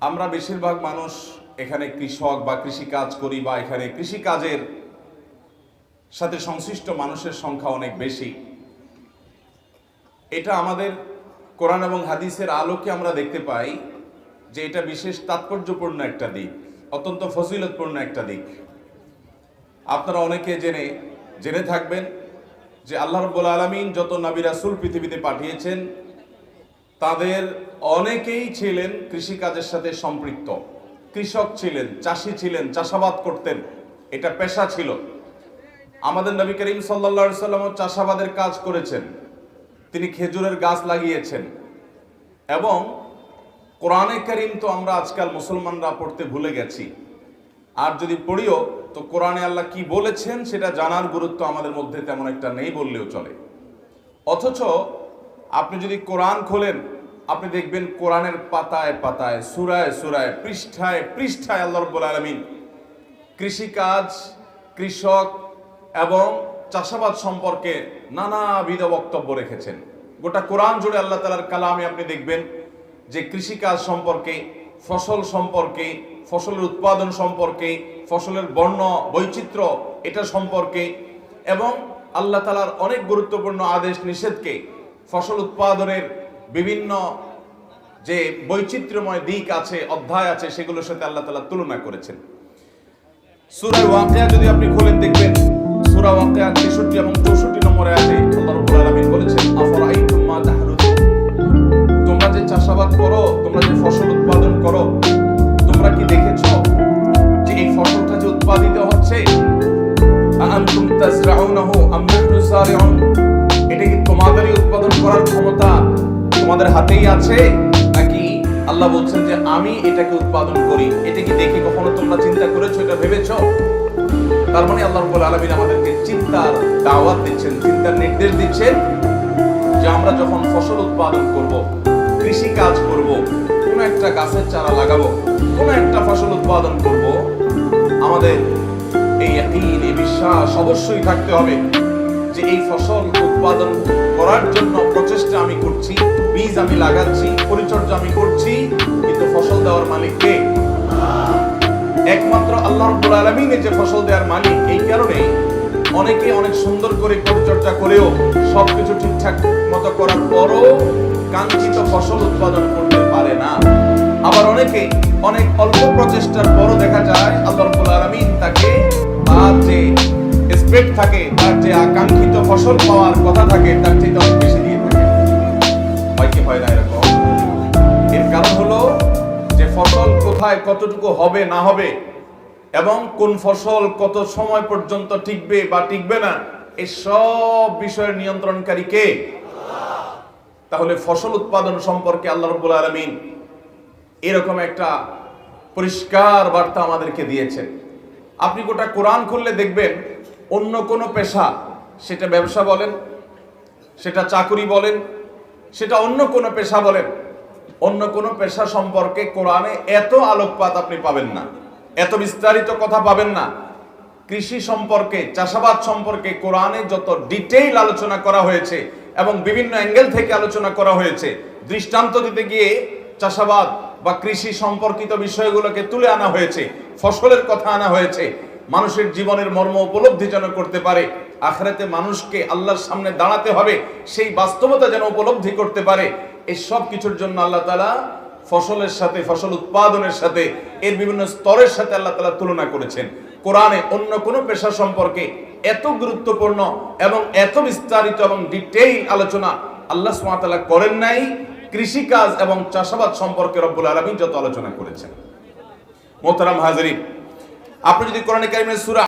আমরা বেশিরভাগ মানুষ এখানে কৃষক বা কৃষিকাজ করি বা এখানে কৃষিকাজের সাথে সংশ্লিষ্ট মানুষের সংখ্যা অনেক বেশি। এটা আমাদের কোরআন এবং হাদিসের আলোকে আমরা দেখতে পাই যে এটা বিশেষ তাৎপর্যপূর্ণ একটা দিক, অত্যন্ত ফজিলতপূর্ণ একটা দিক। আপনারা অনেকে জেনে থাকবেন যে আল্লাহ রাব্বুল আলামিন যত নবী রাসূল পৃথিবীতে পাঠিয়েছেন তাদের অনেকেই ছিলেন কৃষিকাজের সাথে সম্পৃক্ত। কৃষক ছিলেন, চাষি ছিলেন, চাষাবাদ করতেন, এটা পেশা ছিল। আমাদের নবী করিম সাল্লাল্লাহু আলাইহি ওয়াসাল্লাম চাষাবাদের কাজ করেছেন, তিনি খেজুরের গাছ লাগিয়েছেন। এবং কোরআনে কারীম তো আমরা আজকাল মুসলমানরা পড়তে ভুলে গেছি, আর যদি পড়িও তো কোরআনে আল্লাহ কি বলেছেন সেটা জানার গুরুত্ব আমাদের মধ্যে তেমন একটা নেই বললেও চলে। অথচ আপনি যদি কোরআন খোলেন, আপনি দেখবেন কোরআনের পাতায় পাতায়, সূরায় সূরায়, পৃষ্ঠায় পৃষ্ঠায় আল্লাহ রাব্বুল আলামিন কৃষিকাজ, কৃষক এবং চাষাবাদ সম্পর্কে নানাবিধ বক্তব্য রেখেছেন। গোটা কোরআন জুড়ে আল্লাহ তাআলার কালামে আপনি দেখবেন যে কৃষিকাজ সম্পর্কে, ফসল সম্পর্কে, ফসলের উৎপাদন সম্পর্কে, ফসলের বর্ণ বৈচিত্র্য এটা সম্পর্কে, এবং আল্লাহ তাআলার অনেক গুরুত্বপূর্ণ আদেশ নিষেধকে, ফসল উৎপাদনের বিভিন্ন যে বৈচিত্র্যময় দিক আছে, অধ্যায় আছে, সেগুলোর সাথে আল্লাহ তাআলা তুলনা করেছেন। সূরা ওয়াকিয়া যদি আপনি খোলেন দেখবেন সূরা ওয়াকিয়া 63 এবং 64 নম্বর আয়াতে আল্লাহ রাব্বুল আলামিন বলেছেন, আফরাআইতুম মা তাহরুসুন, তোমরা যে চাষাবাদ করো, তোমরা যে ফসল উৎপাদন করো, তোমরা কি দেখেছো যে এই ফসলটা যে উৎপাদিত হচ্ছে, আনতুম তাজরাউনাহু আম নাহনু যারিউন, এটা কি তোমাদেরই উৎপাদন করার ক্ষমতা তোমাদের হাতেই আছে, নাকি আল্লাহ বলছেন যে আমি এটাকে উৎপাদন করি? এটা কি দেখে কখনো তোমরা চিন্তা করেছো, এটা ভেবেছো? তার মানে আল্লাহ রাব্বুল আলামিন আমাদেরকে চিন্তার দাওয়াত দিচ্ছেন, চিন্তার নির্দেশ দিচ্ছেন যে আমরা যখন ফসল উৎপাদন করব, কৃষি কাজ করব, কোন একটা গাছের চারা লাগাবো, কোন একটা ফসল উৎপাদন করব, আমাদের এই ইয়াকিন, এই বিশ্বাস অবশ্যই থাকতে হবে যে এই ফসল উৎপাদন করার জন্য প্রচেষ্টা আমি করছি, বীজ আমি লাগাচ্ছি, পরিচর্যা আমি করছি, কিন্তু ফসল দেওয়ার মালিক কে? একমাত্র আল্লাহ রাব্বুল আলামিন যে ফসল দেওয়ার মালিক। এই কারণে অনেকে অনেক সুন্দর করে পরিচর্যা করেও সবকিছু ঠিকঠাক মতো করার পরও কাঙ্ক্ষিত ফসল উৎপাদন করতে পারে না। আবার অনেকে অনেক অল্প প্রচেষ্টার পরও দেখা যায় আল্লাহ রাব্বুল আলামিন তাকে তার যে এক্সপেক্ট থাকে, তার যে আকাঙ্ক্ষিত ফসল পাওয়ার কথা থাকে, তার চেয়ে অনেক বেশি দিয়ে থাকে। হয় কি হয় না এরকম? এর কারণ হলো যে ফসল কোথায় কতটুকু হবে না হবে, এবং কোন ফসল কত সময় পর্যন্ত টিকবে বা টিকবে না, এই সব বিষয়ের নিয়ন্ত্রণকারী কে? তাহলে ফসল উৎপাদন সম্পর্কে আল্লাহ রাব্বুল আলামিন এরকম একটা পরিষ্কার বার্তা আমাদেরকে দিয়েছেন। আপনি গোটা কোরআন খুললে দেখবেন অন্য কোনো পেশা, সেটা ব্যবসা বলেন, সেটা চাকরি বলেন, সেটা অন্য কোনো পেশা বলেন, অন্য কোনো পেশা সম্পর্কে কোরআনে এত আলোকপাত আপনি পাবেন না, এত বিস্তারিত কথা পাবেন না। কৃষি সম্পর্কে, চাষাবাদ সম্পর্কে কোরআনে যত ডিটেইল আলোচনা করা হয়েছে এবং বিভিন্ন অ্যাঙ্গেল থেকে আলোচনা করা হয়েছে, দৃষ্টান্ত দিতে গিয়ে চাষাবাদ বা কৃষি সম্পর্কিত বিষয়গুলোকে তুলে আনা হয়েছে, ফসলের কথা আনা হয়েছে, মানুষের জীবনের মর্ম উপলব্ধি যেন করতে পারে, আখিরাতে মানুষকে আল্লাহর সামনে দাঁড়াতে হবে সেই বাস্তবতা যেন উপলব্ধি করতে পারে। এই সব কিছুর জন্য আল্লাহ তাআলা ফসলের সাথে, ফসল উৎপাদনের সাথে, এর বিভিন্ন স্তরের সাথে আল্লাহ তাআলা তুলনা করেছেন। কোরআনে অন্য কোনো পেশা সম্পর্কে এত গুরুত্বপূর্ণ এবং এত বিস্তারিত এবং ডিটেইল আলোচনা আল্লাহ সুবহানাহু ওয়া তাআলা করেন নাই কৃষিকাজ এবং চাষাবাদ সম্পর্কে রব্বুল আলামিন যত আলোচনা করেছেন। মোহতারাম হাজিরিন, আপনি যদি কোরআনে কারীমের সূরা